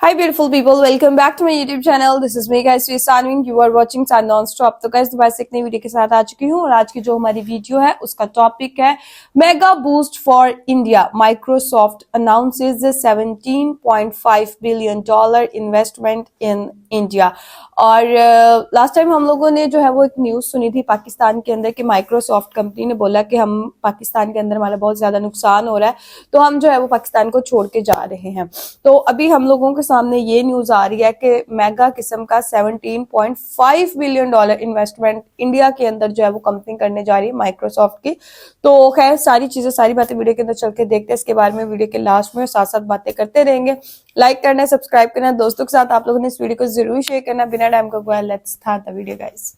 Hi beautiful people, welcome back to my YouTube channel. This is me guys, Sanwin. You are watching Sun Non-Stop. तो guys दोबारा से एक नई video के साथ आ चुकी हूँ और आज की जो हमारी वीडियो है उसका टॉपिक है mega boost for India. Microsoft announces $17.5 billion investment in India. और लास्ट टाइम हम लोगों ने जो है वो एक न्यूज सुनी थी पाकिस्तान के अंदर कि माइक्रोसॉफ्ट कंपनी ने बोला कि हम पाकिस्तान के अंदर हमारा बहुत ज्यादा नुकसान हो रहा है, तो हम जो है वो पाकिस्तान को छोड़ के जा रहे हैं. तो अभी हम लोगों के सामने ये न्यूज आ रही है कि मेगा किस्म का $17.5 बिलियन इन्वेस्टमेंट इंडिया के अंदर जो है वो कंपनी करने जा रही है माइक्रोसॉफ्ट की. तो खैर सारी बातें वीडियो के अंदर चल के देखते हैं. इसके बारे में वीडियो के लास्ट में साथ साथ बातें करते रहेंगे. लाइक करना है, सब्सक्राइब करना है, दोस्तों के साथ आप लोगों ने इस वीडियो को जरूर शेयर करना. बिना टाइम को गया, let's start the video guys.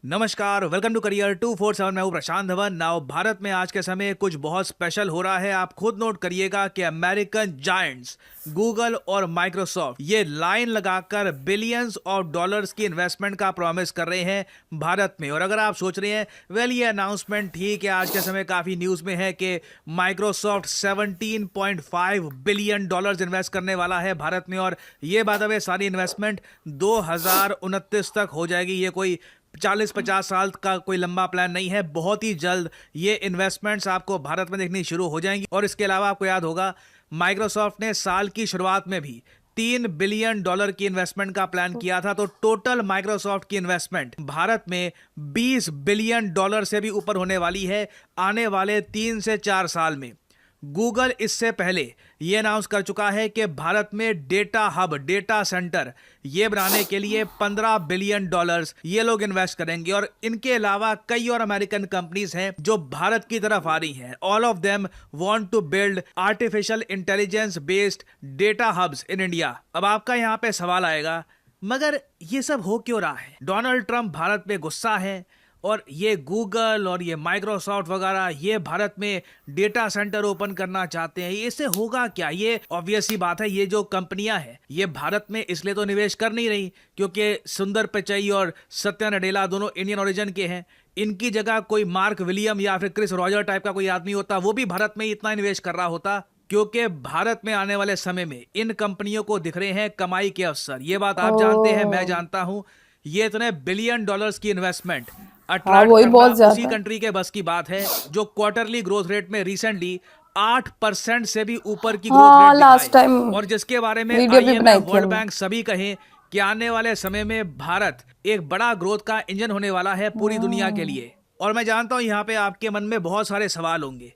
नमस्कार, वेलकम टू करियर 247. मैं हूं प्रशांत धवन. नाउ भारत में आज के समय कुछ बहुत स्पेशल हो रहा है. आप खुद नोट करिएगा कि अमेरिकन जायंट्स गूगल और माइक्रोसॉफ्ट ये लाइन लगाकर बिलियंस ऑफ डॉलर्स की इन्वेस्टमेंट का प्रॉमिस कर रहे हैं भारत में. और अगर आप सोच रहे हैं वेल ये अनाउंसमेंट ठीक है, आज के समय काफी न्यूज में है कि माइक्रोसॉफ्ट $17.5 बिलियन इन्वेस्ट करने वाला है भारत में. और ये बात है सारी इन्वेस्टमेंट 2029 तक हो जाएगी. ये कोई 40-50 साल का कोई लंबा प्लान नहीं है. बहुत ही जल्द ये इन्वेस्टमेंट्स आपको भारत में देखनी शुरू हो जाएंगी. और इसके अलावा आपको याद होगा माइक्रोसॉफ्ट ने साल की शुरुआत में भी $3 बिलियन की इन्वेस्टमेंट का प्लान किया था. तो टोटल माइक्रोसॉफ्ट की इन्वेस्टमेंट भारत में $20 बिलियन से भी ऊपर होने वाली है आने वाले 3 से 4 साल में. गूगल इससे पहले यह अनाउंस कर चुका है कि भारत में डेटा हब, डेटा सेंटर ये बनाने के लिए $15 बिलियन ये लोग इन्वेस्ट करेंगे. और इनके अलावा कई और अमेरिकन कंपनीज हैं जो भारत की तरफ आ रही हैं. All of them want to build artificial intelligence based data hubs in India. अब आपका यहां पे सवाल आएगा, मगर ये सब हो क्यों रहा है? डोनाल्ड ट्रंप भारत पे गुस्सा है और ये गूगल और ये माइक्रोसॉफ्ट वगैरह ये भारत में डेटा सेंटर ओपन करना चाहते हैं. इससे होगा क्या? ये ऑब्वियस ही बात है, ये जो कंपनियां हैं ये भारत में इसलिए तो निवेश कर नहीं रही क्योंकि सुंदर पिचई और सत्या नडेला दोनों इंडियन ओरिजिन के हैं. इनकी जगह कोई मार्क विलियम या फिर क्रिस रॉजर टाइप का कोई आदमी होता, वो भी भारत में इतना निवेश कर रहा होता. क्योंकि भारत में आने वाले समय में इन कंपनियों को दिख रहे हैं कमाई के अवसर. ये बात आप जानते हैं, मैं जानता हूं. ये इतने बिलियन डॉलर्स की इन्वेस्टमेंट अट्रैक्ट करना उसी कंट्री के बस की बात है जो क्वार्टरली ग्रोथ रेट में रिसेंटली 8% से भी ऊपर की ग्रोथ रेट लास्ट टाइम, और जिसके बारे में IMF, वर्ल्ड बैंक सभी कहें कि आने वाले समय में भारत एक बड़ा ग्रोथ का इंजन होने वाला है पूरी दुनिया के लिए. और मैं जानता हूं यहाँ पे आपके मन में बहुत सारे सवाल होंगे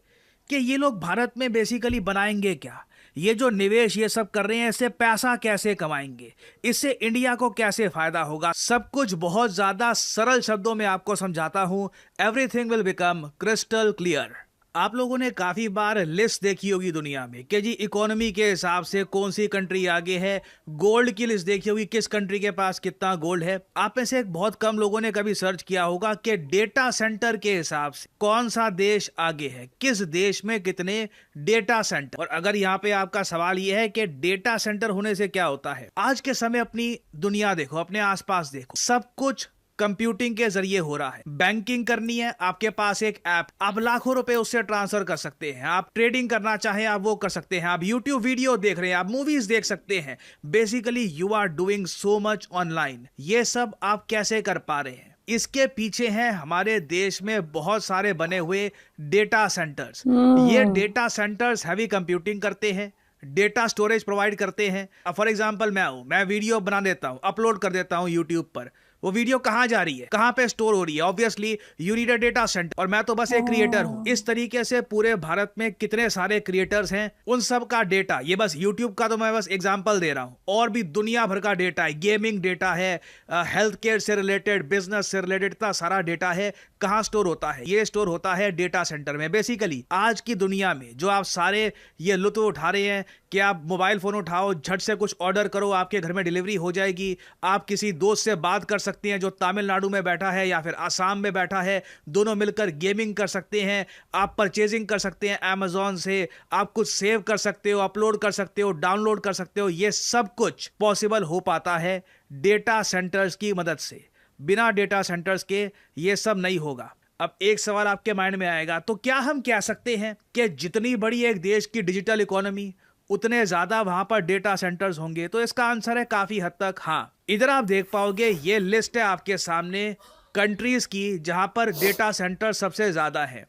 कि ये लोग भारत में बेसिकली बनाएंगे क्या, ये जो निवेश ये सब कर रहे हैं इससे पैसा कैसे कमाएंगे, इससे इंडिया को कैसे फायदा होगा. सब कुछ बहुत ज्यादा सरल शब्दों में आपको समझाता हूं. Everything will become crystal clear. आप लोगों ने काफी बार लिस्ट देखी होगी दुनिया में कि जी इकोनॉमी के हिसाब से कौन सी कंट्री आगे है. गोल्ड की लिस्ट देखी होगी, किस कंट्री के पास कितना गोल्ड है. आप में से एक बहुत कम लोगों ने कभी सर्च किया होगा कि डेटा सेंटर के हिसाब से कौन सा देश आगे है, किस देश में कितने डेटा सेंटर. और अगर यहाँ पे आपका सवाल यह है कि डेटा सेंटर होने से क्या होता है, आज के समय अपनी दुनिया देखो, अपने आसपास देखो, सब कुछ कंप्यूटिंग के जरिए हो रहा है. बैंकिंग करनी है, आपके पास एक ऐप, आप लाखों रुपए उससे ट्रांसफर कर सकते हैं. आप ट्रेडिंग करना चाहें आप वो कर सकते हैं. आप यूट्यूब वीडियो देख रहे हैं, आप मूवीज देख सकते हैं. Basically you are doing so much online. ये सब आप कैसे कर पा रहे हैं? इसके पीछे हैं हमारे देश में बहुत सारे बने हुए डेटा सेंटर्स. ये डेटा सेंटर्स हैवी कंप्यूटिंग करते हैं, डेटा स्टोरेज प्रोवाइड करते हैं. फॉर एग्जांपल मैं वीडियो बना देता हूं, अपलोड कर देता हूं यूट्यूब पर. वो वीडियो कहां जा रही है, कहां पे स्टोर हो रही है? Obviously you need a data centre. और मैं तो बस एक क्रिएटर हूं. इस तरीके से पूरे भारत में कितने सारे क्रिएटर्स हैं, उन सब का डेटा, ये बस यूट्यूब का तो मैं बस एग्जांपल दे रहा हूं, और भी दुनिया भर का डेटा है. गेमिंग डेटा है, हेल्थ केयर से रिलेटेड, बिजनेस से रिलेटेड, इतना सारा डेटा है. कहां स्टोर होता है? ये स्टोर होता है डेटा सेंटर में. बेसिकली आज की दुनिया में जो आप सारे ये लुत्फ उठा रहे हैं कि आप मोबाइल फोन उठाओ, झट से कुछ ऑर्डर करो, आपके घर में डिलीवरी हो जाएगी. आप किसी दोस्त से बात कर सकते हैं जो तमिलनाडु में बैठा है या फिर आसाम में बैठा है, दोनों मिलकर गेमिंग कर सकते हैं. आप परचेजिंग कर सकते हैं अमेजॉन से, आप कुछ सेव कर सकते हो, अपलोड कर सकते हो, डाउनलोड कर सकते हो. ये सब कुछ पॉसिबल हो पाता है डेटा सेंटर्स की मदद से. बिना डेटा सेंटर्स के ये सब नहीं होगा. अब एक सवाल आपके माइंड में आएगा, तो क्या हम कह सकते हैं कि जितनी बड़ी एक देश की डिजिटल इकोनॉमी उतने ज्यादा वहां पर डेटा सेंटर्स होंगे? तो इसका आंसर है काफी हद तक हाँ। इधर आप देख पाओगे, ये लिस्ट है आपके सामने कंट्रीज की जहां पर डेटा सेंटर सबसे ज्यादा है।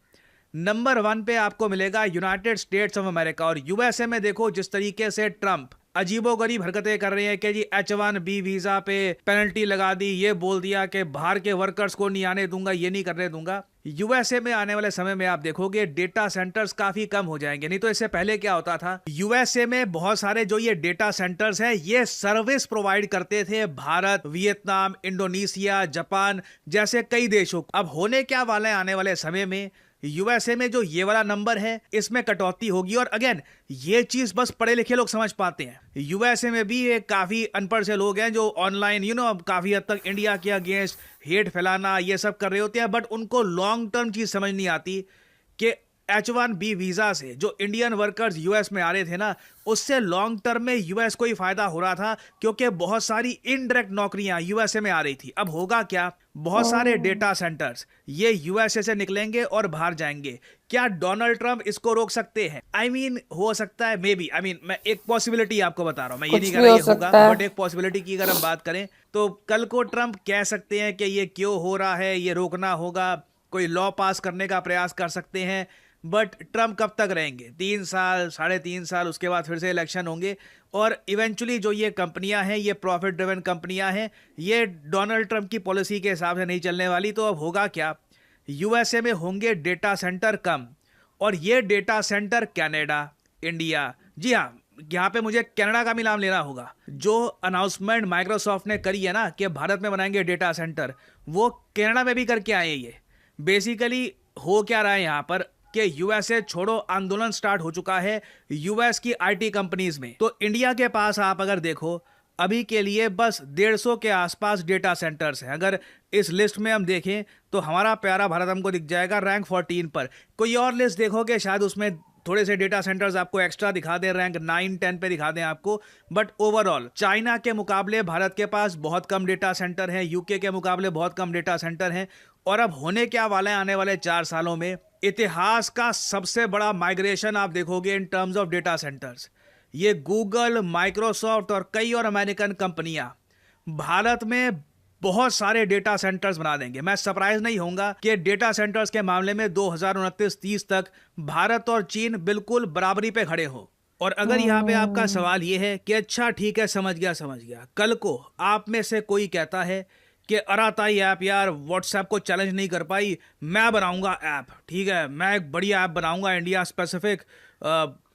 नंबर 1 पे आपको मिलेगा यूनाइटेड स्टेट्स ऑफ अमेरिका। और यूएसए में देखो जिस तरीके से ट्रंप अजीबोगरीब हरकतें कर रहे हैं कि जी H1B वीजा पे पेनल्टी लगा दी, ये बोल दिया कि बाहर के वर्कर्स को नहीं आने दूंगा, ये नहीं करने दूंगा। यूएसए में आने वाले समय में आप देखोगे डेटा सेंटर्स काफी कम हो जाएंगे। नहीं तो इससे पहले क्या होता था, यूएसए में बहुत सारे जो ये डेटा सेंटर्स हैं ये सर्विस प्रोवाइड करते थे भारत, वियतनाम, इंडोनेशिया, जापान जैसे कई देशों को। अब होने क्या वाला है आने वाले समय में, यूएसए में जो ये वाला नंबर है इसमें कटौती होगी। और अगेन ये चीज बस पढ़े लिखे लोग समझ पाते हैं। यूएसए में भी एक काफी अनपढ़ से लोग हैं जो ऑनलाइन अब काफी हद तक इंडिया के अगेंस्ट हेट फैलाना ये सब कर रहे होते हैं, बट उनको लॉन्ग टर्म चीज समझ नहीं आती कि H1B वीजा से जो इंडियन वर्कर्स यूएस में आ रहे थे ना, उससे लॉन्ग टर्म में यूएस को ही फायदा हो रहा था, क्योंकि बहुत सारी इनडायरेक्ट नौकरियां यूएसए में आ रही थी। अब होगा क्या, बहुत सारे डेटा सेंटर्स ये यूएसए से निकलेंगे और बाहर जाएंगे। क्या डोनाल्ड ट्रंप इसको रोक सकते हैं? आई मीन हो सकता है, मे बी। मैं एक पॉसिबिलिटी आपको बता रहा हूं, मैं ये नहीं कह रहा ये होगा, बट एक पॉसिबिलिटी की अगर हम बात करें तो कल को ट्रंप कह सकते हैं कि ये क्यों हो रहा है, ये रोकना होगा, कोई लॉ पास करने का प्रयास कर सकते हैं। बट ट्रंप कब तक रहेंगे? 3 साल, 3.5 साल, उसके बाद फिर से इलेक्शन होंगे। और इवेंचुअली जो ये कंपनियां हैं, ये प्रॉफिट ड्रिवन कंपनियां हैं, ये डोनाल्ड ट्रंप की पॉलिसी के हिसाब से नहीं चलने वाली। तो अब होगा क्या, यूएसए में होंगे डेटा सेंटर कम, और ये डेटा सेंटर कनाडा, इंडिया, जी हाँ, यहाँ पे मुझे कनाडा का भी नाम लेना होगा। जो अनाउंसमेंट माइक्रोसॉफ्ट ने करी है ना कि भारत में बनाएंगे डेटा सेंटर, वो कनाडा में भी करके आए। ये बेसिकली हो क्या रहा है यहाँ पर कि यूएसए छोड़ो आंदोलन स्टार्ट हो चुका है यूएस की आईटी कंपनीज में। तो इंडिया के पास आप अगर देखो अभी के लिए बस 150 के आसपास डेटा सेंटर्स हैं। अगर इस लिस्ट में हम देखें तो हमारा प्यारा भारत हमको दिख जाएगा रैंक 14 पर। कोई और लिस्ट देखोगे शायद उसमें थोड़े से डेटा सेंटर्स आपको एक्स्ट्रा दिखा दें, रैंक 9-10 पे दिखा दें आपको। बट ओवरऑल चाइना के मुकाबले भारत के पास बहुत कम डेटा सेंटर हैं, यूके के मुकाबले बहुत कम डेटा सेंटर हैं। और अब होने क्या वाला है आने वाले 4 सालों में, इतिहास का सबसे बड़ा माइग्रेशन आप देखोगे in terms of data centres. ये गूगल, माइक्रोसॉफ्ट और कई और अमेरिकन कंपनियां भारत में बहुत सारे डेटा सेंटर्स बना देंगे। मैं सरप्राइज नहीं होऊंगा कि डेटा सेंटर्स के मामले में 2029-30 तक भारत और चीन बिल्कुल बराबरी पे खड़े हो। और अगर यहाँ पे आपका सवाल ये है कि अच्छा ठीक है, समझ गया, कल को आप में से कोई कहता है कि अराताई ऐप यार व्हाट्सएप को चैलेंज नहीं कर पाई, मैं बनाऊंगा ऐप, ठीक है, मैं एक बढ़िया ऐप बनाऊंगा, इंडिया स्पेसिफिक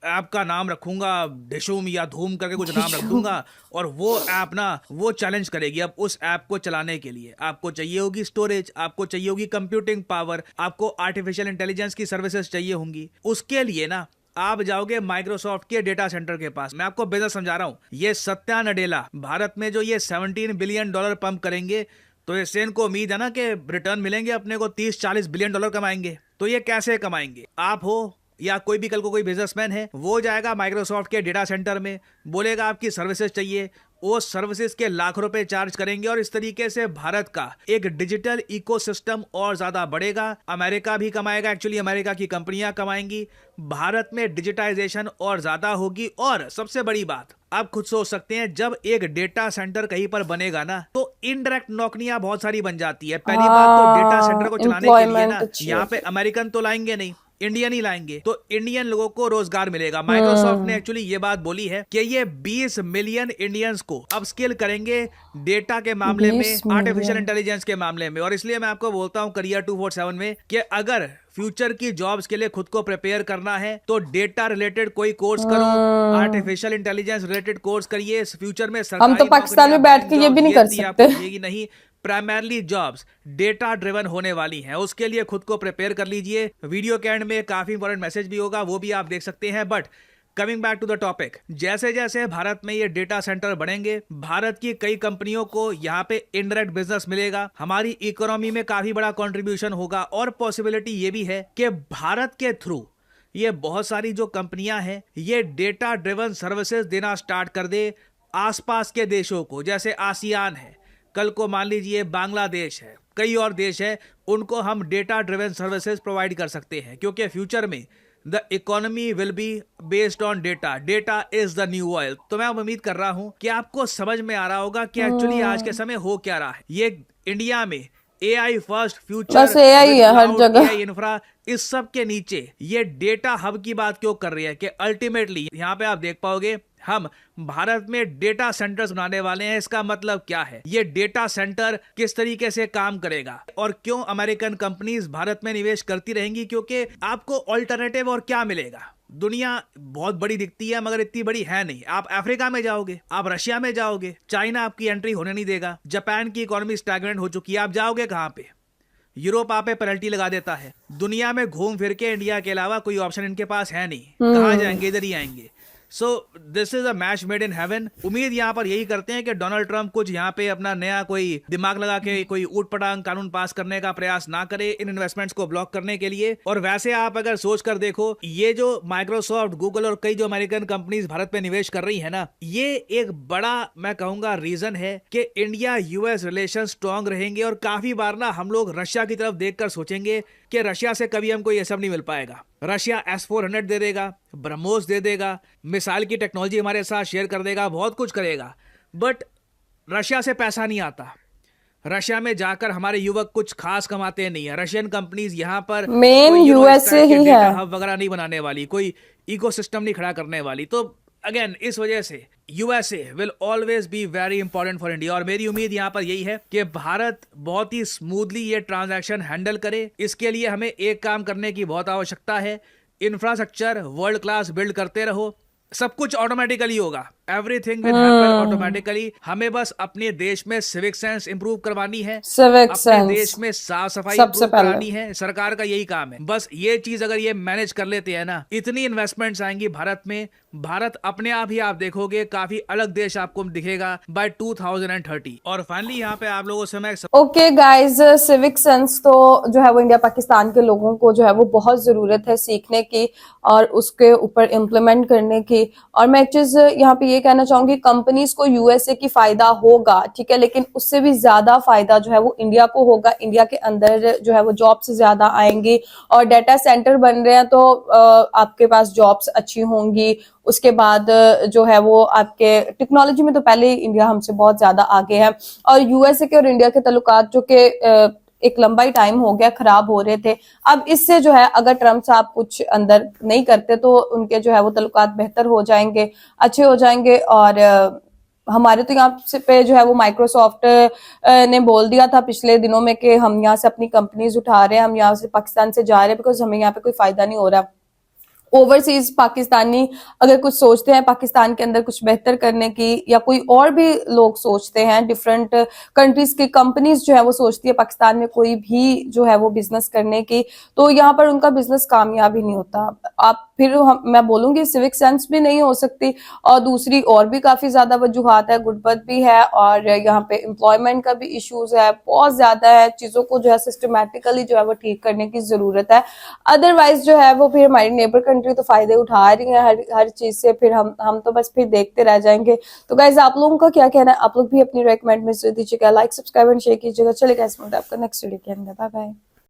ऐप का नाम रखूंगा डिशूम या धूम करके कुछ नाम रख दूंगा, और वो ऐप ना वो चैलेंज करेगी। अब उस ऐप को चलाने के लिए आपको चाहिए होगी स्टोरेज, आपको चाहिए होगी कंप्यूटिंग पावर, आपको आर्टिफिशियल इंटेलिजेंस की सर्विसेज चाहिए होंगी। उसके लिए ना आप जाओगे माइक्रोसॉफ्ट के डेटा सेंटर के पास। मैं आपको बिजनेस समझा रहा हूं। ये सत्या नडेला भारत में जो ये $17 बिलियन पंप करेंगे, तो इससे इनको उम्मीद है ना कि रिटर्न मिलेंगे अपने को, $30-40 बिलियन कमाएंगे। तो ये कैसे कमाएंगे? आप हो या कोई भी कल को कोई बिजनेसमैन है, वो जाएगा माइक्रोसॉफ्ट के डेटा सेंटर में, बोलेगा आपकी सर्विसेज चाहिए, वो सर्विसेज के लाख रुपए चार्ज करेंगे। और इस तरीके से भारत का एक डिजिटल इकोसिस्टम और ज्यादा बढ़ेगा। अमेरिका भी कमाएगा, एक्चुअली अमेरिका की कंपनियां कमाएंगी, भारत में डिजिटाइजेशन और ज्यादा होगी। और सबसे बड़ी बात, आप खुद सोच सकते हैं, जब एक डेटा सेंटर कहीं पर बनेगा ना तो इनडायरेक्ट नौकरियां बहुत सारी बन जाती है। पहली बात तो डेटा सेंटर को चलाने के लिए ना यहाँ पे अमेरिकन तो लाएंगे नहीं, इंडियन ही लाएंगे, तो इंडियन लोगों को रोजगार मिलेगा। माइक्रोसॉफ्ट ने एक्चुअली ये बात बोली है कि ये 20 मिलियन इंडियंस को अपस्किल करेंगे डेटा के मामले में, आर्टिफिशियल इंटेलिजेंस के मामले में। और इसलिए मैं आपको बोलता हूं करियर 247 में कि अगर फ्यूचर की जॉब्स के लिए खुद को प्रिपेयर करना है तो डेटा रिलेटेड कोई कोर्स करो, आर्टिफिशियल इंटेलिजेंस रिलेटेड कोर्स करिए। फ्यूचर में हम तो पाकिस्तान में बैठ के ये भी नहीं कर सकते। नहीं, प्राइमरली जॉब्स डेटा ड्रिवन होने वाली हैं, उसके लिए खुद को प्रिपेयर कर लीजिए। वीडियो के एंड में काफी इंपॉर्टेंट मैसेज भी होगा, वो भी आप देख सकते हैं। But coming back to the topic, जैसे जैसे भारत में ये डेटा सेंटर बढ़ेंगे, भारत की कई कंपनियों को यहाँ पे इनडायरेक्ट बिजनेस मिलेगा, हमारी इकोनॉमी में काफी बड़ा कंट्रीब्यूशन होगा। और पॉसिबिलिटी ये भी है कि भारत के थ्रू ये बहुत सारी जो कंपनियां हैं ये डेटा ड्रिवन सर्विसेज देना स्टार्ट कर दे आसपास के देशों को। जैसे आसियान है, कल को मान लीजिए बांग्लादेश है, कई और देश है उनको हम डेटा ड्रिवन सर्विसेज प्रोवाइड कर सकते हैं, क्योंकि फ्यूचर में the economy will be based on data. Data is the new oil. तो मैं उम्मीद कर रहा हूं कि आपको समझ में आ रहा होगा कि एक्चुअली आज के समय हो क्या रहा है। ये इंडिया में AI फर्स्ट फ्यूचर, बस AI है हर जगह। AI इंफ्रा, इस सब के नीचे ये डेटा हब की बात क्यों कर रही है कि अल्टीमेटली यहाँ पे आप देख पाओगे हम भारत में डेटा सेंटर्स बनाने वाले हैं। इसका मतलब क्या है, ये डेटा सेंटर किस तरीके से काम करेगा और क्यों अमेरिकन कंपनीज भारत में निवेश करती रहेंगी, क्योंकि आपको ऑल्टरनेटिव और क्या मिलेगा। दुनिया बहुत बड़ी दिखती है मगर इतनी बड़ी है नहीं। आप अफ्रीका में जाओगे, आप रशिया में जाओगे, चाइना आपकी एंट्री होने नहीं देगा। जापान की इकोनॉमी स्टैग्नेंट हो चुकी है, आप जाओगे कहां पे? यूरोप आप पे पेनल्टी लगा देता है। दुनिया में घूम फिर के इंडिया के अलावा कोई ऑप्शन इनके पास है नहीं। कहां जाएंगे? इधर ही आएंगे। So this is a match made in heaven. उम्मीद यहाँ पर यही करते हैं कि डोनाल्ड ट्रंप कुछ यहाँ पे अपना नया कोई दिमाग लगा के कोई ऊट पटांग कानून पास करने का प्रयास ना करे इन इन्वेस्टमेंट्स को ब्लॉक करने के लिए। और वैसे आप अगर सोच कर देखो, ये जो माइक्रोसॉफ्ट, गूगल और कई जो अमेरिकन कंपनीज भारत में निवेश कर रही है ना, ये एक बड़ा मैं कहूंगा रीजन है कि इंडिया यूएस रिलेशन स्ट्रांग रहेंगे। और काफी बार ना हम लोग रशिया की तरफ देखकर सोचेंगे कि रशिया से कभी हमको ये सब नहीं मिल पाएगा। रशिया S-400 दे देगा, ब्रह्मोस दे देगा, मिसाइल की टेक्नोलॉजी हमारे साथ शेयर कर देगा, बहुत कुछ करेगा, बट रशिया से पैसा नहीं आता। रशिया में जाकर हमारे युवक कुछ खास कमाते नहीं है। रशियन कंपनीज यहाँ पर मेन कोई यूएस से ही है, हब वगैरह नहीं बनाने वाली, कोई इकोसिस्टम नहीं खड़ा करने वाली। तो अगेन इस वजह से USA will always be very important for India. और मेरी उम्मीद यहाँ पर यही है कि भारत बहुत ही स्मूथली ये ट्रांजैक्शन हैंडल करे। इसके लिए हमें एक काम करने की बहुत आवश्यकता है, इंफ्रास्ट्रक्चर वर्ल्ड क्लास बिल्ड करते रहो, सब कुछ ऑटोमेटिकली होगा। Everything will happen automatically. हमें बस अपने देश में सिविक सेंस इंप्रूव करवानी है, सिविक अपने सेंस देश में साफ सफाई सबसे इंप्रूव करानी है। सरकार का यही काम है। बस ये चीज अगर ये मैनेज कर लेते हैं ना, इतनी इन्वेस्टमेंट्स आएंगी भारत में। भारत अपने आप ही आप देखोगे काफी अलग देश आपको दिखेगा बाय 2030। और फाइनली यहाँ पे आप लोगों से मैं ओके गाइज, सिविक सेंस तो जो है वो इंडिया पाकिस्तान के लोगों को जो है वो बहुत जरूरत है सीखने की और उसके ऊपर इम्प्लीमेंट करने की। और मैं एक चीज यहाँ पे ये कहना चाहूंगी, कंपनीज को USA की फायदा होगा, ठीक है, लेकिन उससे भी ज्यादा फायदा जो है वो इंडिया को होगा। इंडिया के अंदर जो है वो जॉब्स ज्यादा आएंगी और डाटा सेंटर बन रहे हैं तो आपके पास जॉब्स अच्छी होंगी। उसके बाद जो है वो आपके टेक्नोलॉजी में तो पहले ही इंडिया हमसे बहुत ज्यादा आगे है। और USA के और इंडिया के ताल्लुकात जो कि एक लंबाई टाइम हो गया खराब हो रहे थे, अब इससे जो है अगर ट्रम्प साहब कुछ अंदर नहीं करते तो उनके जो है वो ताल्लुकात बेहतर हो जाएंगे, अच्छे हो जाएंगे। और हमारे तो यहाँ से पे जो है वो माइक्रोसॉफ्ट ने बोल दिया था पिछले दिनों में कि हम यहाँ से अपनी कंपनीज उठा रहे हैं, हम यहाँ से पाकिस्तान से जा रहे हैं, बिकॉज हमें यहाँ पे कोई फायदा नहीं हो रहा। ओवरसीज पाकिस्तानी अगर कुछ सोचते हैं पाकिस्तान के अंदर कुछ बेहतर करने की, या कोई और भी लोग सोचते हैं, डिफरेंट कंट्रीज की कंपनीज जो है वो सोचती है पाकिस्तान में कोई भी जो है वो बिजनेस करने की, तो यहाँ पर उनका बिजनेस कामयाब ही नहीं होता। आप फिर मैं बोलूंगी सिविक सेंस भी नहीं हो सकती, और दूसरी और भी काफी ज्यादा वजूहात है, गुर्बत भी है, और यहाँ पे एम्प्लॉयमेंट का भी इश्यूज है, बहुत ज्यादा है। चीजों को जो है सिस्टमैटिकली जो है वो ठीक करने की जरूरत है। अदरवाइज जो है वो फिर हमारी नेबर कंट्री तो फायदे उठा रही है हर चीज से, फिर हम तो बस फिर देखते रह जाएंगे। तो गाइज आप लोगों का क्या कहना है, आप लोग भी अपनी रेकमेंड में दीजिएगा, लाइक सब्सक्राइब एंड शेयर कीजिएगा। चलिए गाइस, मिलते हैं आपका नेक्स्ट वीडियो के अंदर। Bye bye.